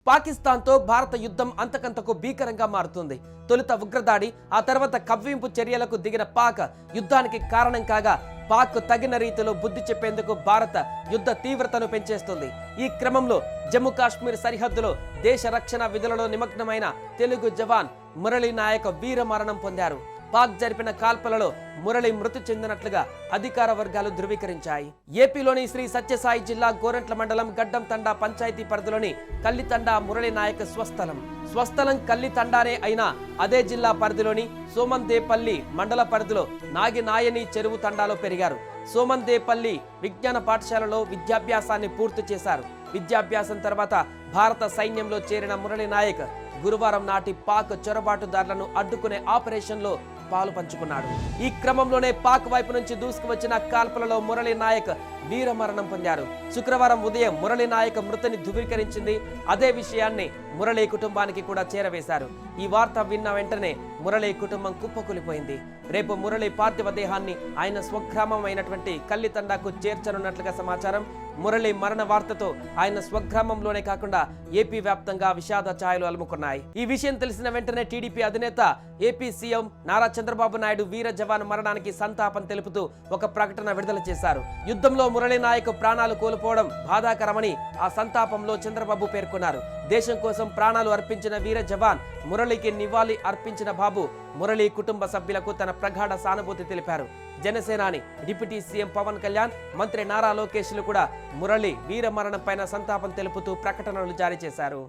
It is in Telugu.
పాకిస్తాన్తో భారత యుద్ధం అంతకంతకు భీకరంగా మారుతుంది. తొలుత ఉగ్రదాడి, ఆ తర్వాత కవ్వింపు చర్యలకు దిగిన పాక్ యుద్ధానికి కారణం కాగా పాక్ తగిన రీతిలో బుద్ధి చెప్పేందుకు భారత యుద్ధ తీవ్రతను పెంచేస్తుంది. ఈ క్రమంలో జమ్మూ కాశ్మీర్ సరిహద్దులో దేశ రక్షణ విధులలో నిమగ్నమైన తెలుగు జవాన్ మురళీ నాయక్ వీర మరణం పొందారు. పాక్ జరిపిన కాల్పులలో మురళి మృతి చెందినట్లుగా అధికార వర్గాలు ధృవీకరించాయి. ఏపీలోని శ్రీ సత్యసాయి జిల్లా గోరంట్ల మండలం గడ్డం తండా పంచాయతీ పరిధిలోని కల్లితండా మురళి నాయక్ స్వస్థలం కల్లితండానే అయినా అదే జిల్లా పరిధిలోని సోమందేపల్లి మండల పరిధిలో నాగినాయని చెరువు తండాలో పెరిగారు. సోమందేపల్లి విజ్ఞాన పాఠశాలలో విద్యాభ్యాసాన్ని పూర్తి చేశారు. విద్యాభ్యాసం తర్వాత భారత సైన్యంలో చేరిన మురళి నాయక్ గురువారం నాటి పాక్ చొరబాటుదారులను అడ్డుకునే ఆపరేషన్లో పాలు పంచుకున్నాడు. ఈ క్రమంలోనే పాక్ వైపు నుంచి దూసుకువచ్చిన కాల్పులలో మురళీ నాయక్ వీరమరణం పొందారు. శుక్రవారం ఉదయం మురళీ నాయక్ మృతిని ధృవీకరించింది. అదే విషయాన్ని మురళీ కుటుంబానికి కూడా చేరవేశారు. ఈ వార్త విన్న వెంటనే మురళీ కుటుంబం కుప్పకూలిపోయింది. రేపు మురళీ పార్థివ దేహాన్ని ఆయన స్వగ్రామం అయినటువంటి కల్లితండాకు చేర్చనున్నట్లుగా సమాచారం. మురళీ మరణ వార్తతో ఆయన స్వగ్రామంలోనే కాకుండా ఏపీ వ్యాప్తంగా విషాద ఛాయలు అలుముకున్నాయి. ఈ విషయం తెలిసిన వెంటనే టీడీపీ అధినేత ఏపీ సీఎం నారా చంద్రబాబు నాయుడు వీర జవాన్ మరణానికి సంతాపం తెలుపుతూ ఒక ప్రకటన విడుదల చేశారు. యుద్ధంలో మురళీ నాయక్ ప్రాణాలు కోల్పోవడం బాధాకరమని ఆ సంతాపంలో చంద్రబాబు పేర్కొన్నారు. దేశం కోసం ప్రాణాలు అర్పించిన వీర జవాన్ మురళికి నివాళి అర్పించిన బాబు మురళీ కుటుంబ సభ్యులకు తన ప్రగాఢ సానుభూతి తెలిపారు. జనసేనాని డిప్యూటీ సీఎం పవన్ కళ్యాణ్, మంత్రి నారా లోకేష్లు కూడా మురళి వీర మరణం పైన సంతాపం తెలుపుతూ ప్రకటనలు జారీ చేశారు.